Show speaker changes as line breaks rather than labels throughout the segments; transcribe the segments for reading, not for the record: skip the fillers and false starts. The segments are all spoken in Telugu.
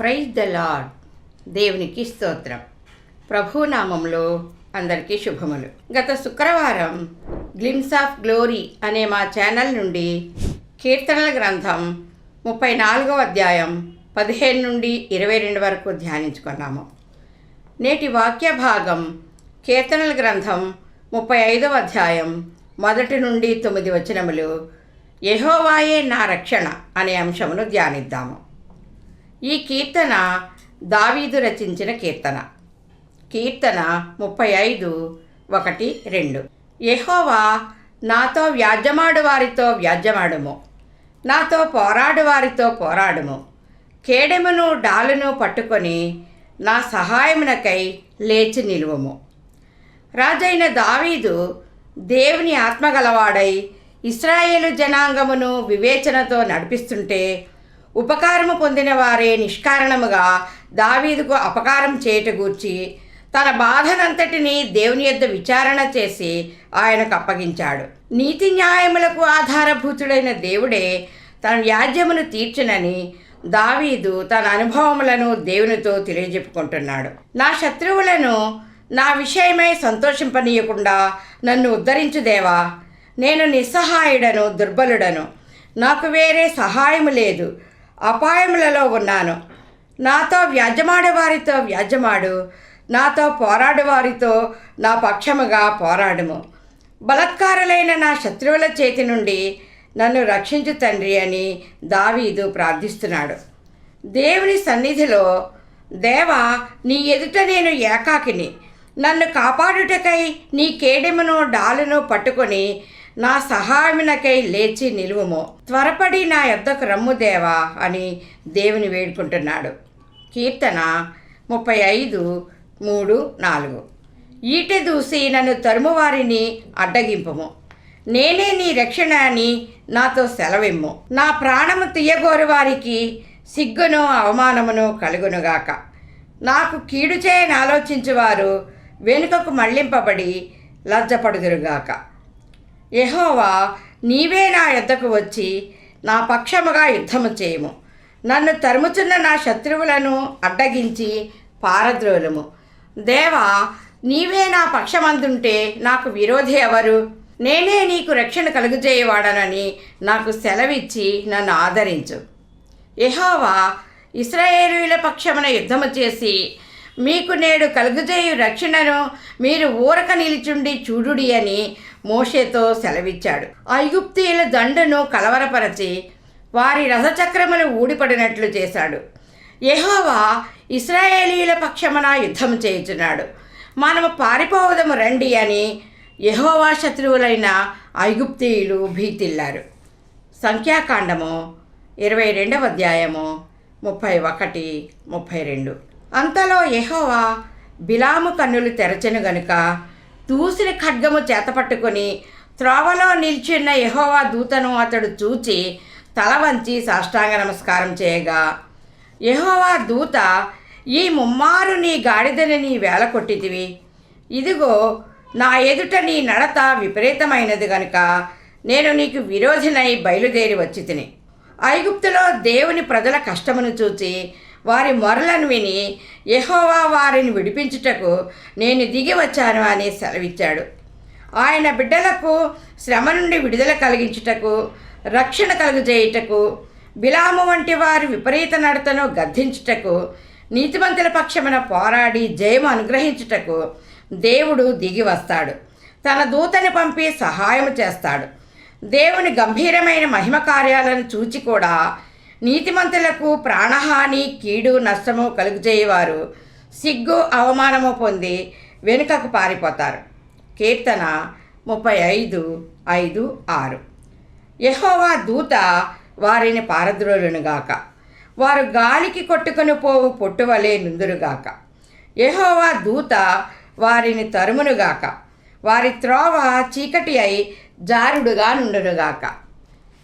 Praise the lord. దేవునికి స్తోత్రం. ప్రభునామంలో అందరికీ శుభములు. గత శుక్రవారం గ్లిమ్స్ ఆఫ్ గ్లోరీ అనే మా ఛానల్ నుండి కీర్తనల గ్రంథం 34వ అధ్యాయం 15 నుండి 22 వరకు ధ్యానించుకున్నాము. నేటి వాక్య భాగం కీర్తనల గ్రంథం 35వ అధ్యాయం 1 నుండి 9 వచనములు, యెహోవాయే నా రక్షణ అనే అంశమును ధ్యానిద్దాము. ఈ కీర్తన దావీదు రచించిన కీర్తన. కీర్తన 35:1-2. యెహోవా, నాతో వ్యాజ్యమాడు వారితో వ్యాజ్యమాడుము, నాతో పోరాడు వారితో పోరాడుము. కేడెమును డాలును పట్టుకొని నా సహాయమునకై లేచి నిలువము. రాజైన దావీదు దేవుని ఆత్మగలవాడై ఇశ్రాయేలు జనాంగమును వివేచనతో నడిపిస్తుంటే, ఉపకారము పొందిన వారే నిష్కారణముగా దావీదుకు అపకారం చేయుట గూర్చి తన బాధనంతటినీ దేవుని యొద్ద విచారణ చేసి ఆయనకు అప్పగించాడు. నీతి న్యాయములకు ఆధారభూతుడైన దేవుడే తన వ్యాజ్యమును తీర్చునని దావీదు తన అనుభవములను దేవునితో తెలియజెప్పుకుంటున్నాడు. నా శత్రువులను నా విషయమై సంతోషింపనీయకుండా నన్ను ఉద్ధరించు దేవా. నేను నిస్సహాయుడను, దుర్బలుడను, నాకు వేరే సహాయము లేదు, అపాయములలో ఉన్నాను. నాతో వ్యాజ్యమాడే వారితో వ్యాజ్యమాడు, నాతో పోరాడు వారితో నా పక్షముగా పోరాడుము. బలత్కారులైన నా శత్రువుల చేతి నుండి నన్ను రక్షించు తండ్రి అని దావీదు ప్రార్థిస్తున్నాడు. దేవుని సన్నిధిలో, దేవా, నీ ఎదుట నేను ఏకాకిని, నన్ను కాపాడుటకై నీ కేడెమును డాలును పట్టుకొని నా సహాయమునకై లేచి నిలువుము. త్వరపడి నా యొద్దకు రమ్ము దేవా అని దేవుని వేడుకుంటున్నాడు. కీర్తన 35:3-4. ఈటె దూసి నన్ను తరుము వారిని అడ్డగింపుము, నేనే నీ రక్షణ అని నాతో సెలవిమ్ము. నా ప్రాణము తీయగోరు వారికి సిగ్గును అవమానమును కలుగునుగాక. నాకు కీడు చేయని ఆలోచించువారు వెనుకకు మళ్లింపబడి లజ్జపడుదురుగాక. యెహోవా, నీవే నా యొద్దకు వచ్చి నా పక్షముగా యుద్ధము చేయము. నన్ను తరుముచున్న నా శత్రువులను అడ్డగించి పారద్రోలుము. దేవా, నీవే నా పక్షమందుంటే నాకు విరోధి ఎవరు? నేనే నీకు రక్షణ కలుగజేయవాడనని నాకు సెలవిచ్చి నన్ను ఆదరించు. యెహోవా, ఇశ్రాయేలీయుల పక్షమున యుద్ధము చేసి మీకు నేడు కలుగజేయు రక్షణను మీరు ఊరక నిలిచుండి చూడుడి అని మోషేతో సెలవిచ్చాడు. ఐగుప్తీయుల దండును కలవరపరచి వారి రథచక్రములు ఊడిపడినట్లు చేశాడు. యెహోవా ఇశ్రాయేలీయుల పక్షమున యుద్ధం చేయుచున్నాడు. మనము పారిపోవదము రండి అని యెహోవా శత్రువులైన ఐగుప్తీయులు భీతిల్లారు. సంఖ్యాకాండము 22వ అధ్యాయము 31-32. అంతలో యెహోవా బిలాము కన్నులు తెరచెను గనుక దూసిన ఖడ్గము చేతపట్టుకొని త్రోవలో నిల్చున్న యెహోవా దూతను అతడు చూచి తల వంచి సాష్టాంగ నమస్కారం చేయగా, యెహోవా దూత, ఈ ముమ్మారు నీ గాడిదని నీ వేల కొట్టితివి. ఇదిగో, నా ఎదుట నీ నడత విపరీతమైనది గనుక నేను నీకు విరోధినై బయలుదేరి వచ్చి తిని. ఐగుప్తులో దేవుని ప్రజల కష్టమును చూచి వారి మొరలను విని యెహోవా వారిని విడిపించుటకు నేను దిగి వచ్చాను అని సెలవిచ్చాడు. ఆయన బిడ్డలకు శ్రమ నుండి విడుదల కలిగించుటకు, రక్షణ కలుగజేయుటకు, బిలాము వంటి వారి విపరీత నడతను గద్దించుటకు, నీతిమంతుల పక్షమున పోరాడి జయము అనుగ్రహించుటకు దేవుడు దిగి వస్తాడు. తన దూతని పంపి సహాయము చేస్తాడు. దేవుని గంభీరమైన మహిమ కార్యాలను చూచి కూడా నీతిమంతులకు ప్రాణహాని, కీడు, నష్టము కలుగజేయవారు సిగ్గు, అవమానము పొంది వెనుకకు పారిపోతారు. కీర్తన 35:5-6. యెహోవా దూత వారిని పారద్రోలునుగాక, వారు గాలికి కొట్టుకొని పోవు పొట్టువలే నుందురుగాక. యెహోవా దూత వారిని తరుమునుగాక, వారి త్రోవ చీకటి అయి జారుడుగా నుండునుగాక.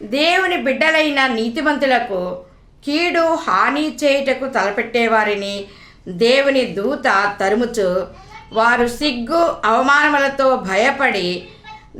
దేవుని బిడ్డలైన నీతిమంతులకు కీడు, హాని చేయుటకు తలపెట్టేవారిని దేవుని దూత తరుముచు వారు సిగ్గు, అవమానములతో భయపడి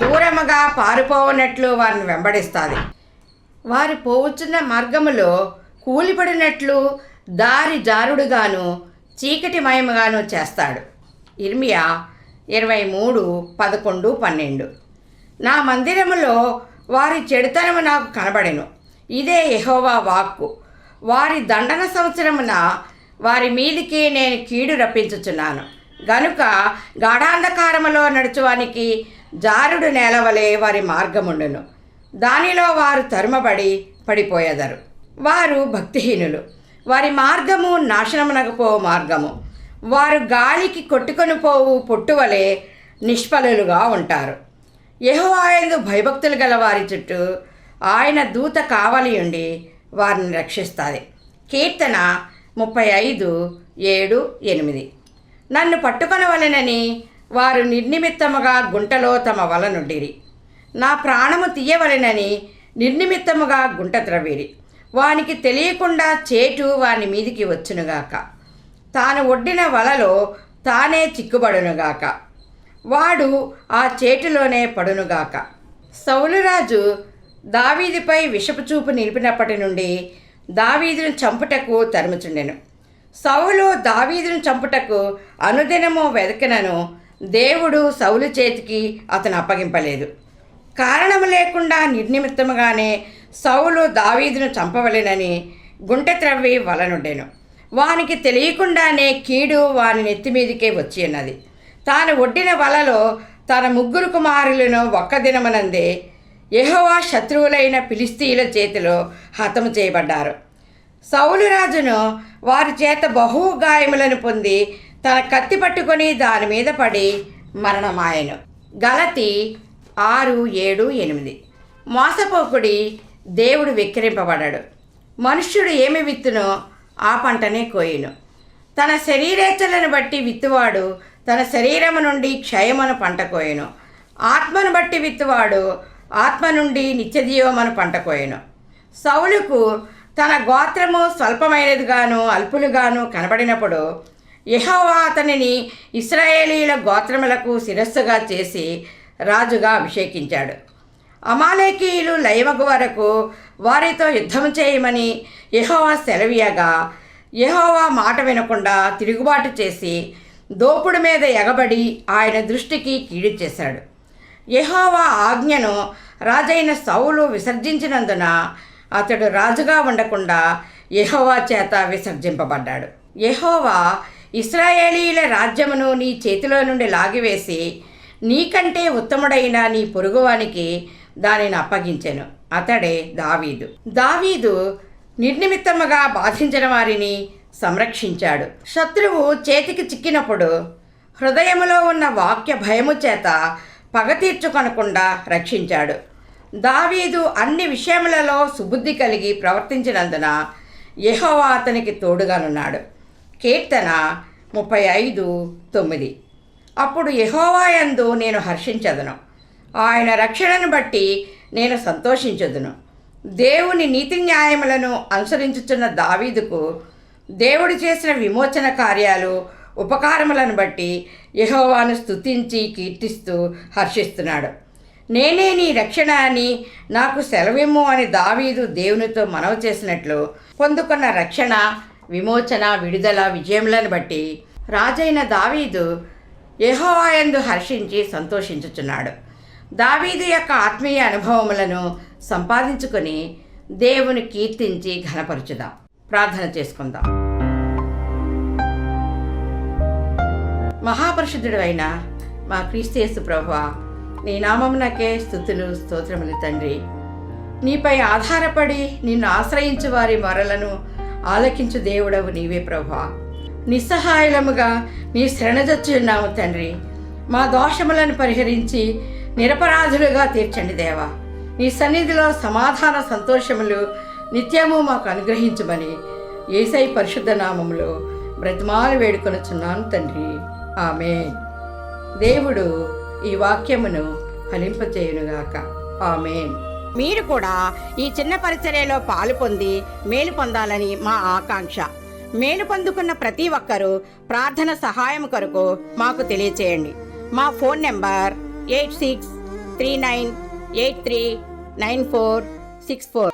దూరముగా పారిపోవనట్లు వారిని వెంబడిస్తుంది. వారి పోవచ్చున్న మార్గములో కూలిపడినట్లు దారి జారుడుగాను చీకటిమయముగాను చేస్తాడు. ఇర్మియా 23:11-12. నా మందిరములో వారి చెడుతనము నాకు కనబడెను. ఇదే యెహోవా వాక్కు. వారి దండన సంవత్సరమున వారి మీదికి నేను కీడు రప్పించుచున్నాను గనుక గాఢాంధకారములో నడుచువానికి జారుడు నేలవలే వారి మార్గముండును. దానిలో వారు తరుమబడి పడిపోయేదరు. వారు భక్తిహీనులు. వారి మార్గము నాశనమునకు మార్గము. వారు గాలికి కొట్టుకొని పోవు పొట్టువలే నిష్ఫలులుగా ఉంటారు. యెహోవా యందు భయభక్తులు గల వారి చుట్టూ ఆయన దూత కావలి ఉండి వారిని రక్షిస్తుంది. కీర్తన 35:7-8. నన్ను పట్టుకొనవలెనని వారు నిర్నిమిత్తముగా గుంటలో తమ వల నుండిరి. నా ప్రాణము తీయవలెనని నిర్నిమిత్తముగా గుంట త్రవ్విరి. వానికి తెలియకుండా చేటు వాని మీదికి వచ్చునుగాక. తాను ఒడ్డిన వలలో తానే చిక్కుబడునుగాక. వాడు ఆ చేటులోనే పడునుగాక. సౌలురాజు దావీదుపై విషపు చూపు నిలిపినప్పటి నుండి దావీదును చంపుటకు తరుముచుండెను. సౌలు దావీదును చంపుటకు అనుదినము వెదకినను దేవుడు సౌలు చేతికి అతను అప్పగింపలేదు. కారణము లేకుండా నిర్నిమిత్తముగానే సౌలు దావీదును చంపవలెనని గుంట త్రవ్వి వలనుండెను. వానికి తెలియకుండానే కీడు వాని నెత్తిమీదికే వచ్చి ఉన్నది. తాను ఒడ్డిన వలలో తన 3 కుమారులను ఒక్క దినమనందే యెహోవా శత్రువులైన ఫిలిష్తీయుల చేతిలో హతము చేయబడ్డారు. సౌలు రాజును వారి చేత బహు గాయములను పొంది తన కత్తి పట్టుకొని దాని మీద పడి మరణమాయెను. గలతీ 6:7-8. మోసపోకుడి, దేవుడు వెక్కిరింపబడడు. మనుష్యుడు ఏమి విత్తునో ఆ పంటనే కోయును. తన శరీరేచ్ఛలను బట్టి విత్తువాడు తన శరీరము నుండి క్షయమును పంట కోయును. ఆత్మను బట్టి విత్తువాడు ఆత్మ నుండి నిత్యజీవమును పంట కోయును. సౌలుకు తన గోత్రము స్వల్పమైనదిగాను అల్పులుగాను కనబడినప్పుడు యెహోవా అతనిని ఇశ్రాయేలీయుల గోత్రములకు శిరస్సుగా చేసి రాజుగా అభిషేకించాడు. అమాలేకీయులు లయమగు వరకు వారితో యుద్ధము చేయమని యెహోవా సెలవీయగా యెహోవా మాట వినకుండా తిరుగుబాటు చేసి దోపుడు మీద ఎగబడి ఆయన దృష్టికి కీడు చేశాడు. యెహోవా ఆజ్ఞను రాజైన సౌలు విసర్జించినందున అతడు రాజుగా ఉండకుండా యెహోవా చేత విసర్జింపబడ్డాడు. యెహోవా ఇశ్రాయేలీయుల రాజ్యమును నీ చేతిలో నుండి లాగివేసి నీకంటే ఉత్తముడైన నీ పొరుగువానికి దానిని అప్పగించెను. అతడే దావీదు. దావీదు నిర్నిమిత్తముగా బాధించిన వారిని సంరక్షించాడు. శత్రువు చేతికి చిక్కినప్పుడు హృదయములో ఉన్న వాక్య భయము చేత పగ తీర్చుకొనకుండా రక్షించాడు. దావీదు అన్ని విషయములలో సుబుద్ధి కలిగి ప్రవర్తించినందున యెహోవా అతనికి తోడుగానున్నాడు. కీర్తన 35:9. అప్పుడు యెహోవా యందు నేను హర్షించదును, ఆయన రక్షణను బట్టి నేను సంతోషించదును. దేవుని నీతి న్యాయములను అనుసరించుచున్న దావీదుకు దేవుడు చేసిన విమోచన కార్యాలు ఉపకారములను బట్టి యెహోవాను స్తుతించి కీర్తిస్తూ హర్షిస్తున్నాడు. నేనే నీ రక్షణ అని నాకు సెలవిమ్ము అని దావీదు దేవునితో మనవి చేసినట్లు పొందుకున్న రక్షణ, విమోచన, విడుదల, విజయములను బట్టి రాజైన దావీదు యెహోవా యందు హర్షించి సంతోషించుచున్నాడు. దావీదు యొక్క ఆత్మీయ అనుభవములను సంపాదించుకొని దేవుని కీర్తించి ఘనపరచుదాం. ప్రార్థన చేసుకుందాం. మహాపరిశుద్ధుడు అయిన మా క్రీస్తు యేసు ప్రభువా, నీ నామమునకే స్తుతులు స్తోత్రములు తండ్రి. నీపై ఆధారపడి నిన్ను ఆశ్రయించు వారి మొరలను ఆలకించు దేవుడవు నీవే ప్రభువా. నిస్సహాయులముగా నీ శరణజొచ్చున్నాము తండ్రి. మా దోషములను పరిహరించి నిరపరాధులుగా తీర్చండి దేవా. నీ సన్నిధిలో సమాధాన సంతోషములు నిత్యము మాకు అనుగ్రహించమని యేసయ్య పరిశుద్ధ నామములో బ్రతిమాలు వేడుకొనుచున్నాను తండ్రి. ఆమేన్. దేవుడు ఈ వాక్యమును ఫలింపచేయునుగాక. ఆమేన్. మీరు కూడా ఈ చిన్న పరిచర్యలో పాలు పొంది మేలు పొందాలని మా ఆకాంక్ష. మేలు పొందుకున్న ప్రతి ఒక్కరూ ప్రార్థన సహాయం కొరకు మాకు తెలియచేయండి. మా ఫోన్ నెంబర్ 8639839464.